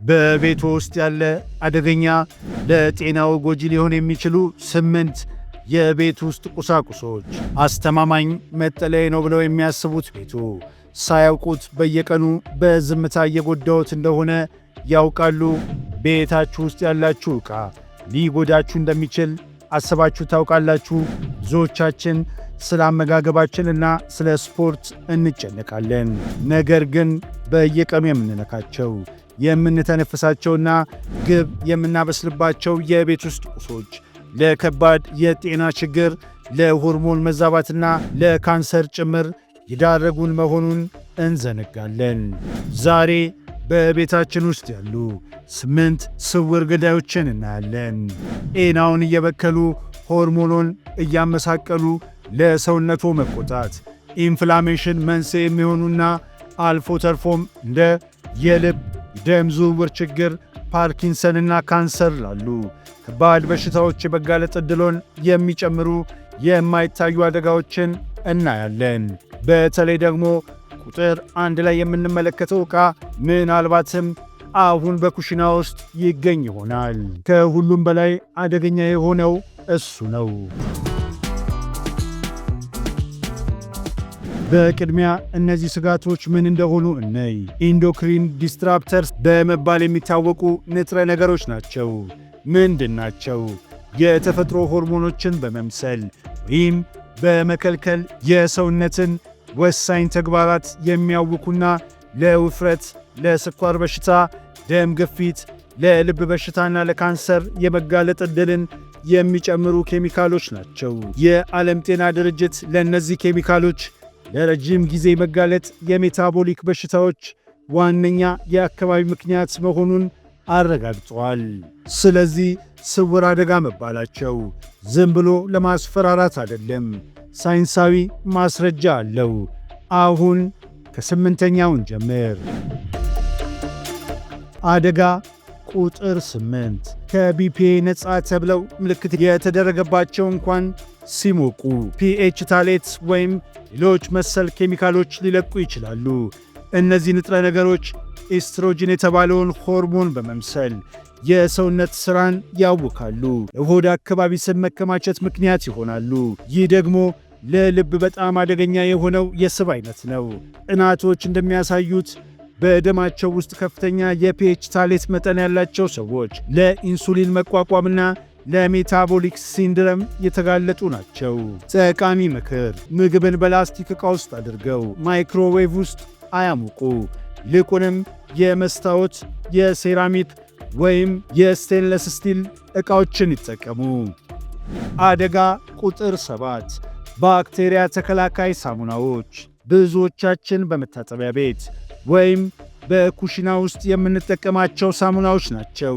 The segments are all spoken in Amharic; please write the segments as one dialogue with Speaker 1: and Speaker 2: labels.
Speaker 1: በቤቱ ውስጥ ያለ አደገኛ ለጤናው ጎጂ ሊሆን የሚችሉ 8 የቤት ውስጥ ቁሳቁሶች። አስተማማኝ መጠለያ ነው ብለው የሚያስቡት ቤቱ ሳያውቁት በየቀኑ በዝምታ እየጎዳዎት እንደሆነ ያውቃሉ? ቤታችሁ ውስጥ ያላችሁ ዕቃ ሊጎዳችሁ እንደሚችል አስባችሁ ታውቃላችሁ? ብዙዎቻችን ስለ አመጋገባችንና ስለ ስፖርት እንጨነቃለን። ነገር ግን በየቀኑ የምንነካቸው የምንተነፍሳቸውና ግብ የምናበስልባቸው የቤት ውስጥ ቁሶች ለከባድ የጤና ችግር፣ ለሆርሞን መዛባትና ለካንሰር ጭምር ይዳረጉን መሆኑን እንዘነጋለን። ዛሬ በቤታችን ውስጥ ያሉ 8 ስውር ገዳዮችን እናያለን። ጤናውን እየበከሉ ሆርሞኑን እያመሳቀሉ ለሰውነቱ መቆጣት፣ ኢንፍላሜሽን መንስኤ የሚሆኑና አልፎ ተርፎም እንደ የልብ ደም ዝውውር ችግር፣ ፓርኪንሰንና ካንሰር ላሉ ከባድ በሽታዎች የመጋለጥ ዕድሎን የሚጨምሩ የማይታዩ አደጋዎችን እናያለን። በተለይ ደግሞ ቁጥር 1 ላይ የምንመለከተው ዕቃ ምናልባትም አሁን በኩሽና ውስጥ ይገኝ ይሆናል። ከሁሉም በላይ አደገኛ የሆነው እሱ ነው። በቅድሚያ እነዚህ ስጋቶች ምን እንደሆኑ እንይ። ኢንዶክሪን ዲስትራፕተርስ በመባል የሚታወቁ ንጥረ ነገሮች ናቸው። ምንድን ናቸው? የተፈጥሮ ሆርሞኖችን በመምሰል ወይም በመከልከል የሰውነትን ወሳኝ ተግባራት የሚያውኩና ለውፍረት፣ ለስኳር በሽታ፣ ደም ግፊት፣ ለልብ በሽታና ለካንሰር የመጋለጥ ዕድልን የሚጨምሩ ኬሚካሎች ናቸው። የዓለም ጤና ድርጅት ለእነዚህ ኬሚካሎች ለረጅም ጊዜ መጋለጥ የሜታቦሊክ በሽታዎች ዋነኛ የአካባቢ ምክንያት መሆኑን አረጋግጧል። ስለዚህ ስውር አደጋ መባላቸው ዝም ብሎ ለማስፈራራት አይደለም፣ ሳይንሳዊ ማስረጃ አለው። አሁን ከ8ኛውን ጀምር። አደጋ ቁጥር 8 ከቢፒኤ ነፃ ተብለው ምልክት የተደረገባቸው እንኳን ሲሞቁ ፒኤች ታሌት ወይም ሌሎች መሰል ኬሚካሎች ሊለቁ ይችላሉ። እነዚህ ንጥረ ነገሮች ኤስትሮጂን የተባለውን ሆርሞን በመምሰል የሰውነት ሥራን ያውካሉ፣ ለሆድ አካባቢ ስብ መከማቸት ምክንያት ይሆናሉ። ይህ ደግሞ ለልብ በጣም አደገኛ የሆነው የስብ አይነት ነው። ጥናቶች እንደሚያሳዩት በደማቸው ውስጥ ከፍተኛ የፒኤች ታሌት መጠን ያላቸው ሰዎች ለኢንሱሊን መቋቋምና ለሜታቦሊክ ሲንድረም የተጋለጡ ናቸው። ጠቃሚ ምክር፣ ምግብን በላስቲክ ዕቃ ውስጥ አድርገው ማይክሮዌቭ ውስጥ አያሙቁ። ይልቁንም የመስታወት፣ የሴራሚክ ወይም የስቴንለስ ስቲል ዕቃዎችን ይጠቀሙ። አደጋ ቁጥር 7 ባክቴሪያ ተከላካይ ሳሙናዎች። ብዙዎቻችን በመታጠቢያ ቤት ወይም በኩሽና ውስጥ የምንጠቀማቸው ሳሙናዎች ናቸው።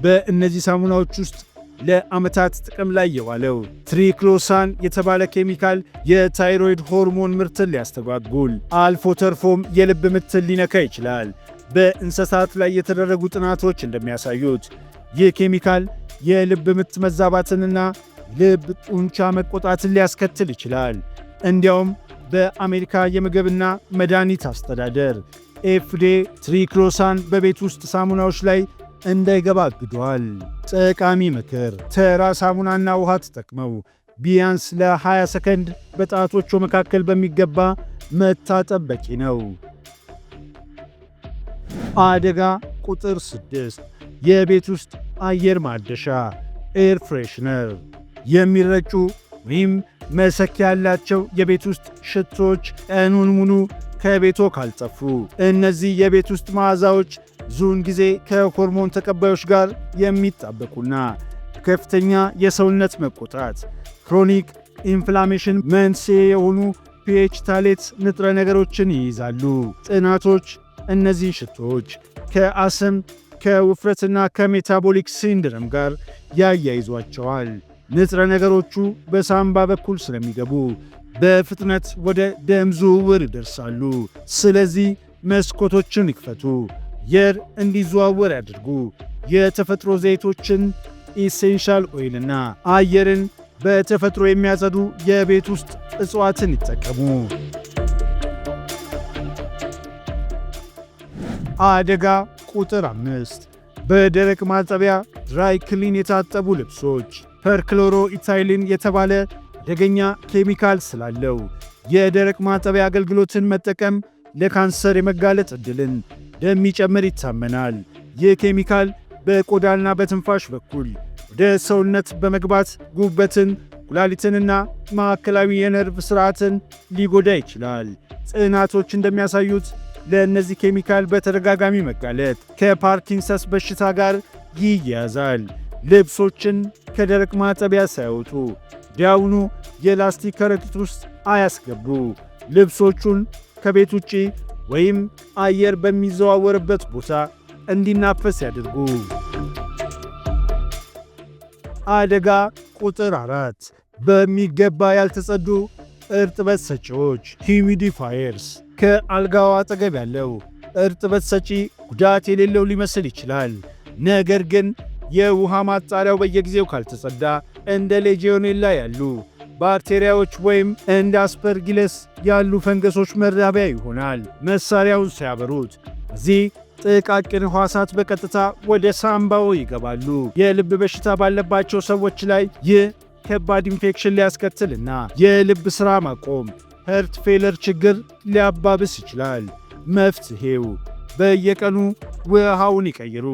Speaker 1: በእነዚህ ሳሙናዎች ውስጥ ለዓመታት ጥቅም ላይ የዋለው ትሪክሎሳን የተባለ ኬሚካል የታይሮይድ ሆርሞን ምርትን ሊያስተጓጉል፣ አልፎ ተርፎም የልብ ምትን ሊነካ ይችላል። በእንስሳት ላይ የተደረጉ ጥናቶች እንደሚያሳዩት ይህ ኬሚካል የልብ ምት መዛባትንና ልብ ጡንቻ መቆጣትን ሊያስከትል ይችላል። እንዲያውም በአሜሪካ የምግብና መድኃኒት አስተዳደር ኤፍዲኤ ትሪክሎሳን በቤት ውስጥ ሳሙናዎች ላይ እንዳይገባ አግዷል። ጠቃሚ ምክር፣ ተራ ሳሙናና ውሃ ተጠቅመው ቢያንስ ለ20 ሰከንድ በጣቶቹ መካከል በሚገባ መታጠብ በቂ ነው። አደጋ ቁጥር 6 የቤት ውስጥ አየር ማደሻ ኤር ፍሬሽነር። የሚረጩ ወይም መሰኪያ ያላቸው የቤት ውስጥ ሽቶዎች ቀኑን ሙሉ ከቤቶ ካልጠፉ እነዚህ የቤት ውስጥ መዓዛዎች ብዙውን ጊዜ ከሆርሞን ተቀባዮች ጋር የሚጣበቁና ከፍተኛ የሰውነት መቆጣት፣ ክሮኒክ ኢንፍላሜሽን መንስኤ የሆኑ ፒኤች ታሌት ንጥረ ነገሮችን ይይዛሉ። ጥናቶች እነዚህ ሽቶዎች ከአስም፣ ከውፍረትና ከሜታቦሊክ ሲንድረም ጋር ያያይዟቸዋል። ንጥረ ነገሮቹ በሳምባ በኩል ስለሚገቡ በፍጥነት ወደ ደም ዝውውር ይደርሳሉ። ስለዚህ መስኮቶችን ይክፈቱ፣ አየር እንዲዘዋወር ያድርጉ። የተፈጥሮ ዘይቶችን፣ ኢሴንሻል ኦይልና አየርን በተፈጥሮ የሚያጸዱ የቤት ውስጥ እጽዋትን ይጠቀሙ። አደጋ ቁጥር 5 በደረቅ ማጠቢያ ድራይ ክሊን የታጠቡ ልብሶች ፐርክሎሮ ኢታይሊን የተባለ አደገኛ ኬሚካል ስላለው የደረቅ ማጠቢያ አገልግሎትን መጠቀም ለካንሰር የመጋለጥ ዕድልን እንደሚጨምር ይታመናል። ይህ ኬሚካል በቆዳና በትንፋሽ በኩል ወደ ሰውነት በመግባት ጉበትን፣ ኩላሊትንና ማዕከላዊ የነርቭ ሥርዓትን ሊጎዳ ይችላል። ጥናቶች እንደሚያሳዩት ለእነዚህ ኬሚካል በተደጋጋሚ መጋለጥ ከፓርኪንሰንስ በሽታ ጋር ይያያዛል። ልብሶችን ከደረቅ ማጠቢያ ሳያወጡ ወዲያውኑ የላስቲክ ከረጢት ውስጥ አያስገቡ። ልብሶቹን ከቤት ውጪ ወይም አየር በሚዘዋወርበት ቦታ እንዲናፈስ ያድርጉ። አደጋ ቁጥር 4 በሚገባ ያልተጸዱ እርጥበት ሰጪዎች ሂዩሚዲፋየርስ። ከአልጋው አጠገብ ያለው እርጥበት ሰጪ ጉዳት የሌለው ሊመስል ይችላል። ነገር ግን የውሃ ማጣሪያው በየጊዜው ካልተጸዳ እንደ ሌጂዮኔላ ያሉ ባክቴሪያዎች ወይም እንደ አስፐርጊለስ ያሉ ፈንገሶች መራቢያ ይሆናል። መሳሪያውን ሲያበሩት እዚህ ጥቃቅን ሕዋሳት በቀጥታ ወደ ሳምባው ይገባሉ። የልብ በሽታ ባለባቸው ሰዎች ላይ ይህ ከባድ ኢንፌክሽን ሊያስከትልና የልብ ሥራ ማቆም ሄርት ፌለር ችግር ሊያባብስ ይችላል። መፍትሔው በየቀኑ ውሃውን ይቀይሩ።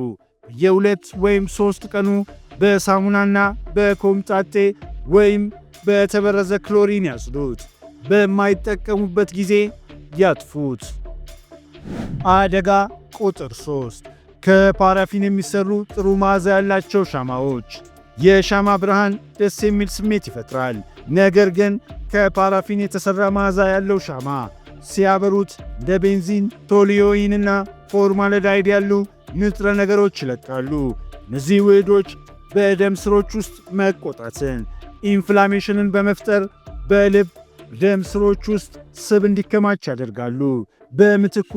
Speaker 1: በየ2 ወይም 3 ቀኑ በሳሙናና በኮምጣጤ ወይም በተበረዘ ክሎሪን ያጽዱት። በማይጠቀሙበት ጊዜ ያጥፉት። አደጋ ቁጥር 3 ከፓራፊን የሚሰሩ ጥሩ መዓዛ ያላቸው ሻማዎች። የሻማ ብርሃን ደስ የሚል ስሜት ይፈጥራል። ነገር ግን ከፓራፊን የተሠራ መዓዛ ያለው ሻማ ሲያበሩት እንደ ቤንዚን፣ ቶሉዮይንና ፎርማልዲሃይድ ያሉ ንጥረ ነገሮች ይለቃሉ። እነዚህ ውህዶች በደም ስሮች ውስጥ መቆጣትን፣ ኢንፍላሜሽንን በመፍጠር በልብ ደም ስሮች ውስጥ ስብ እንዲከማች ያደርጋሉ። በምትኩ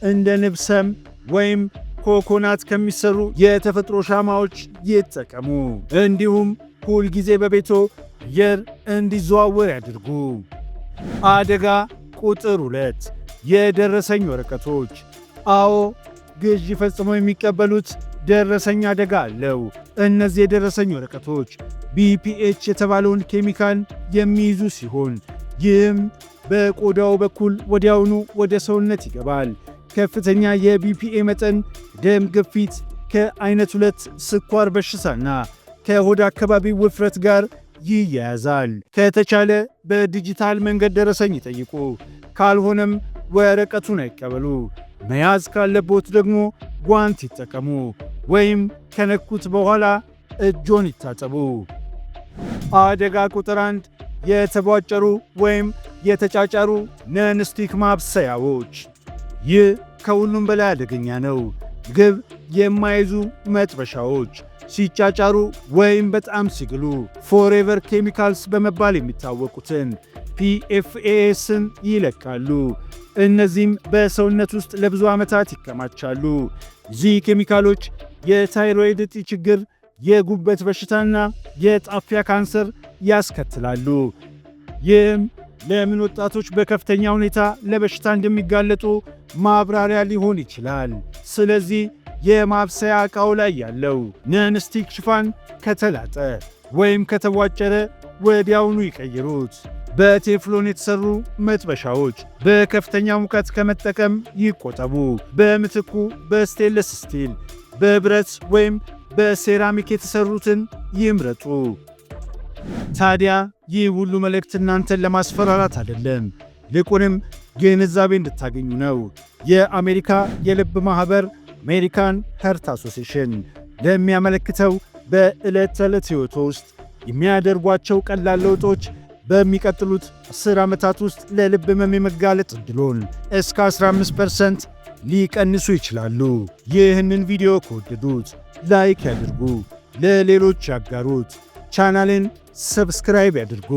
Speaker 1: እንደ ንብ ሰም ወይም ኮኮናት ከሚሰሩ የተፈጥሮ ሻማዎች ይጠቀሙ። እንዲሁም ሁል ጊዜ በቤቶ አየር እንዲዘዋወር ያድርጉ። አደጋ ቁጥር 2 የደረሰኝ ወረቀቶች። አዎ፣ ግዥ ፈጽመው የሚቀበሉት ደረሰኝ አደጋ አለው። እነዚህ የደረሰኝ ወረቀቶች ቢፒኤች የተባለውን ኬሚካል የሚይዙ ሲሆን ይህም በቆዳው በኩል ወዲያውኑ ወደ ሰውነት ይገባል። ከፍተኛ የቢፒኤ መጠን ደም ግፊት፣ ከአይነት 2 ስኳር በሽታና ከሆድ አካባቢ ውፍረት ጋር ይያያዛል። ከተቻለ በዲጂታል መንገድ ደረሰኝ ይጠይቁ፣ ካልሆነም ወረቀቱን አይቀበሉ። መያዝ ካለቦት ደግሞ ጓንት ይጠቀሙ ወይም ከነኩት በኋላ እጆን ይታጠቡ። አደጋ ቁጥር 1 የተቧጨሩ ወይም የተጫጫሩ ነንስቲክ ማብሰያዎች። ይህ ከሁሉም በላይ አደገኛ ነው። ምግብ የማይዙ መጥበሻዎች ሲጫጫሩ ወይም በጣም ሲግሉ ፎሬቨር ኬሚካልስ በመባል የሚታወቁትን ፒኤፍኤስን ይለቃሉ። እነዚህም በሰውነት ውስጥ ለብዙ ዓመታት ይከማቻሉ። እዚህ ኬሚካሎች የታይሮይድ እጢ ችግር፣ የጉበት በሽታና የጣፊያ ካንሰር ያስከትላሉ። ይህም ለምን ወጣቶች በከፍተኛ ሁኔታ ለበሽታ እንደሚጋለጡ ማብራሪያ ሊሆን ይችላል። ስለዚህ የማብሰያ ዕቃው ላይ ያለው ነንስቲክ ሽፋን ከተላጠ ወይም ከተቧጨረ ወዲያውኑ ይቀይሩት። በቴፍሎን የተሰሩ መጥበሻዎች በከፍተኛ ሙቀት ከመጠቀም ይቆጠቡ። በምትኩ በስቴንለስ ስቲል፣ በብረት ወይም በሴራሚክ የተሰሩትን ይምረጡ። ታዲያ ይህ ሁሉ መልእክት እናንተን ለማስፈራራት አይደለም፣ ይልቁንም ግንዛቤ እንድታገኙ ነው። የአሜሪካ የልብ ማኅበር አሜሪካን ሄርት አሶሴሽን ለሚያመለክተው በዕለት ተዕለት ሕይወቶ ውስጥ የሚያደርጓቸው ቀላል ለውጦች በሚቀጥሉት 10 ዓመታት ውስጥ ለልብ ሕመም የመጋለጥ ዕድሎን እስከ 15% ሊቀንሱ ይችላሉ። ይህንን ቪዲዮ ከወደዱት ላይክ ያድርጉ፣ ለሌሎች ያጋሩት፣ ቻናልን ሰብስክራይብ ያድርጉ።